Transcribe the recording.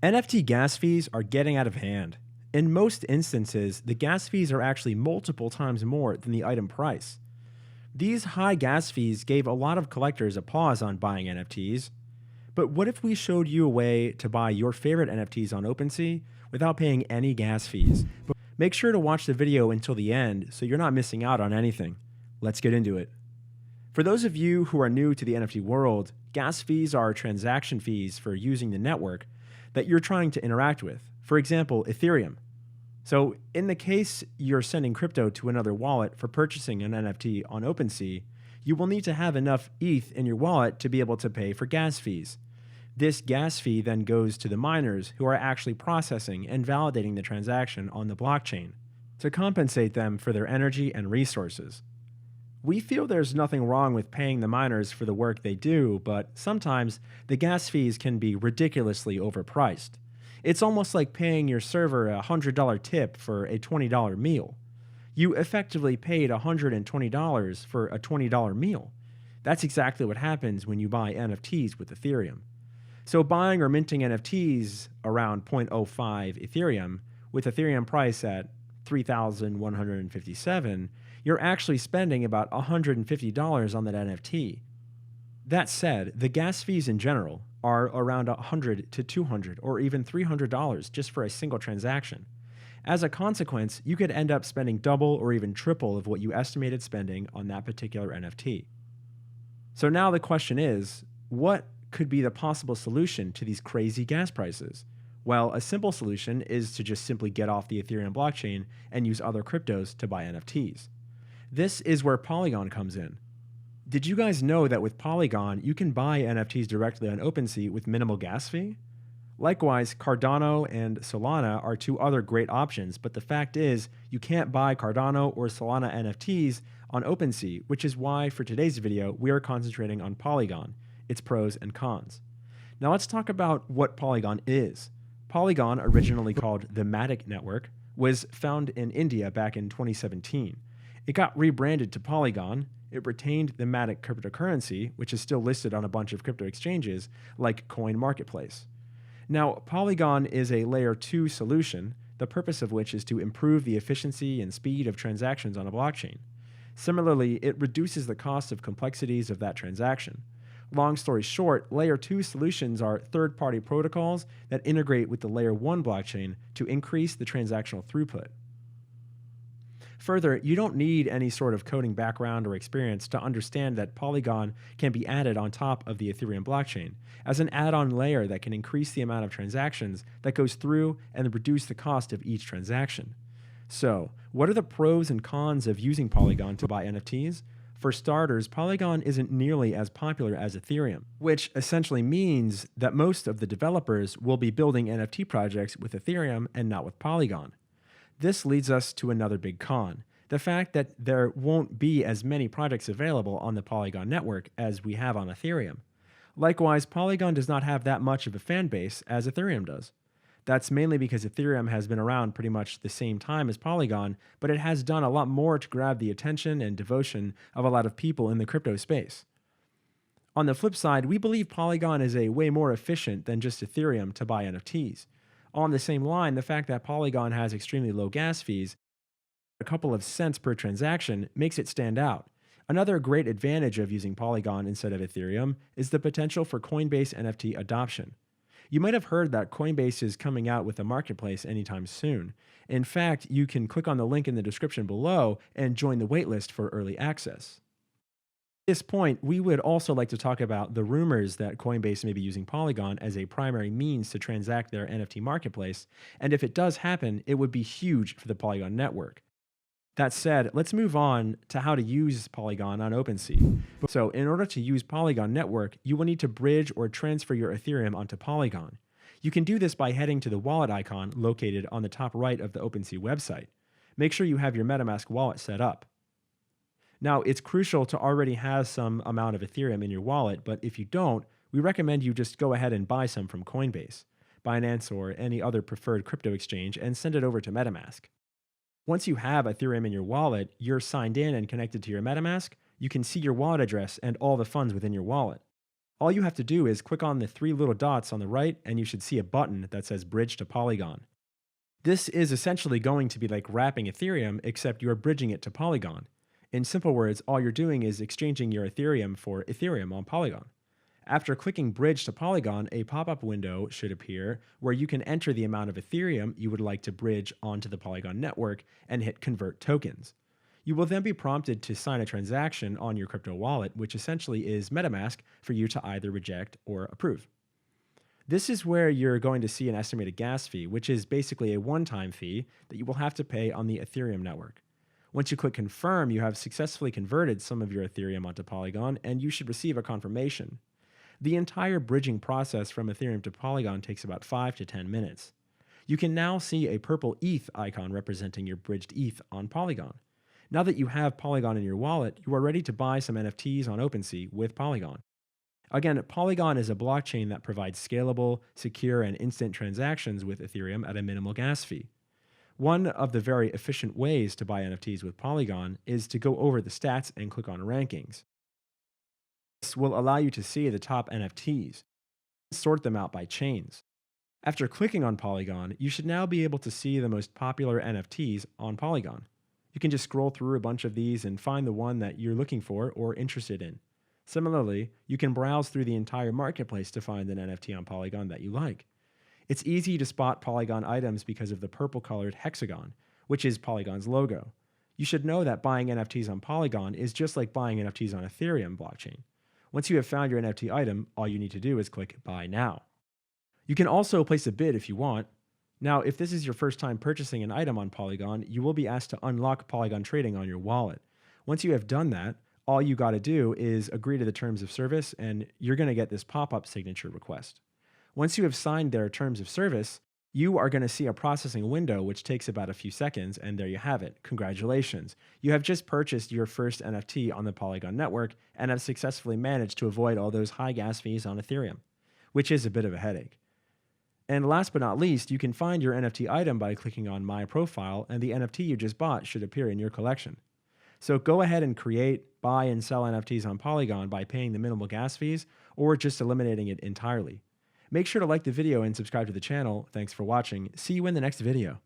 NFT gas fees are getting out of hand. In most instances, the gas fees are actually multiple times more than the item price. These high gas fees gave a lot of collectors a pause on buying NFTs. But what if we showed you a way to buy your favorite NFTs on OpenSea without paying any gas fees? But make sure to watch the video until the end so you're not missing out on anything. Let's get into it. For those of you who are new to the NFT world, gas fees are transaction fees for using the network that you're trying to interact with. For example, Ethereum. So, in the case you're sending crypto to another wallet for purchasing an NFT on OpenSea, you will need to have enough ETH in your wallet to be able to pay for gas fees. This gas fee then goes to the miners who are actually processing and validating the transaction on the blockchain to compensate them for their energy and resources. We feel there's nothing wrong with paying the miners for the work they do, but sometimes the gas fees can be ridiculously overpriced. It's almost like paying your server a $100 tip for a $20 meal. You effectively paid $120 for a $20 meal. That's exactly what happens when you buy NFTs with Ethereum. So buying or minting NFTs around 0.05 Ethereum with Ethereum price at 3,157, you're actually spending about $150 on that NFT. That said, the gas fees in general are around $100 to $200 or even $300 just for a single transaction. As a consequence, you could end up spending double or even triple of what you estimated spending on that particular NFT. So now the question is, what could be the possible solution to these crazy gas prices? Well, a simple solution is to just simply get off the Ethereum blockchain and use other cryptos to buy NFTs. This is where Polygon comes in. Did you guys know that with Polygon, you can buy NFTs directly on OpenSea with minimal gas fee? Likewise, Cardano and Solana are two other great options, but the fact is, you can't buy Cardano or Solana NFTs on OpenSea, which is why for today's video, we are concentrating on Polygon, its pros and cons. Now let's talk about what Polygon is. Polygon, originally called the Matic Network, was found in India back in 2017. It got rebranded to Polygon. It retained the Matic cryptocurrency, which is still listed on a bunch of crypto exchanges like Coin Marketplace. Now, Polygon is a layer 2 solution, the purpose of which is to improve the efficiency and speed of transactions on a blockchain. Similarly, it reduces the cost of complexities of that transaction. Long story short, layer 2 solutions are third-party protocols that integrate with the layer 1 blockchain to increase the transactional throughput. Further, you don't need any sort of coding background or experience to understand that Polygon can be added on top of the Ethereum blockchain as an add-on layer that can increase the amount of transactions that goes through and reduce the cost of each transaction. So, what are the pros and cons of using Polygon to buy NFTs? For starters, Polygon isn't nearly as popular as Ethereum, which essentially means that most of the developers will be building NFT projects with Ethereum and not with Polygon. This leads us to another big con, the fact that there won't be as many projects available on the Polygon network as we have on Ethereum. Likewise, Polygon does not have that much of a fan base as Ethereum does. That's mainly because Ethereum has been around pretty much the same time as Polygon, but it has done a lot more to grab the attention and devotion of a lot of people in the crypto space. On the flip side, we believe Polygon is a way more efficient than just Ethereum to buy NFTs. On the same line, the fact that Polygon has extremely low gas fees, a couple of cents per transaction, makes it stand out. Another great advantage of using Polygon instead of Ethereum is the potential for Coinbase NFT adoption. You might have heard that Coinbase is coming out with a marketplace anytime soon. In fact, you can click on the link in the description below and join the waitlist for early access. At this point, we would also like to talk about the rumors that Coinbase may be using Polygon as a primary means to transact their NFT marketplace, and if it does happen, it would be huge for the Polygon network. That said, let's move on to how to use Polygon on OpenSea. So in order to use Polygon Network, you will need to bridge or transfer your Ethereum onto Polygon. You can do this by heading to the wallet icon located on the top right of the OpenSea website. Make sure you have your MetaMask wallet set up. Now, it's crucial to already have some amount of Ethereum in your wallet, but if you don't, we recommend you just go ahead and buy some from Coinbase, Binance, or any other preferred crypto exchange and send it over to MetaMask. Once you have Ethereum in your wallet, you're signed in and connected to your MetaMask, you can see your wallet address and all the funds within your wallet. All you have to do is click on the three little dots on the right, and you should see a button that says Bridge to Polygon. This is essentially going to be like wrapping Ethereum, except you're bridging it to Polygon. In simple words, all you're doing is exchanging your Ethereum for Ethereum on Polygon. After clicking Bridge to Polygon, a pop-up window should appear where you can enter the amount of Ethereum you would like to bridge onto the Polygon network and hit Convert Tokens. You will then be prompted to sign a transaction on your crypto wallet, which essentially is MetaMask for you to either reject or approve. This is where you're going to see an estimated gas fee, which is basically a one-time fee that you will have to pay on the Ethereum network. Once you click Confirm, you have successfully converted some of your Ethereum onto Polygon, and you should receive a confirmation. The entire bridging process from Ethereum to Polygon takes about 5 to 10 minutes. You can now see a purple ETH icon representing your bridged ETH on Polygon. Now that you have Polygon in your wallet, you are ready to buy some NFTs on OpenSea with Polygon. Again, Polygon is a blockchain that provides scalable, secure, and instant transactions with Ethereum at a minimal gas fee. One of the very efficient ways to buy NFTs with Polygon is to go over the stats and click on Rankings. This will allow you to see the top NFTs, sort them out by chains. After clicking on Polygon, you should now be able to see the most popular NFTs on Polygon. You can just scroll through a bunch of these and find the one that you're looking for or interested in. Similarly, you can browse through the entire marketplace to find an NFT on Polygon that you like. It's easy to spot Polygon items because of the purple-colored hexagon, which is Polygon's logo. You should know that buying NFTs on Polygon is just like buying NFTs on Ethereum blockchain. Once you have found your NFT item, all you need to do is click Buy Now. You can also place a bid if you want. Now, if this is your first time purchasing an item on Polygon, you will be asked to unlock Polygon trading on your wallet. Once you have done that, all you got to do is agree to the terms of service, and you're going to get this pop-up signature request. Once you have signed their terms of service, you are going to see a processing window which takes about a few seconds, and there you have it. Congratulations. You have just purchased your first NFT on the Polygon network and have successfully managed to avoid all those high gas fees on Ethereum, which is a bit of a headache. And last but not least, you can find your NFT item by clicking on My Profile, and the NFT you just bought should appear in your collection. So go ahead and create, buy, and sell NFTs on Polygon by paying the minimal gas fees or just eliminating it entirely. Make sure to like the video and subscribe to the channel. Thanks for watching. See you in the next video.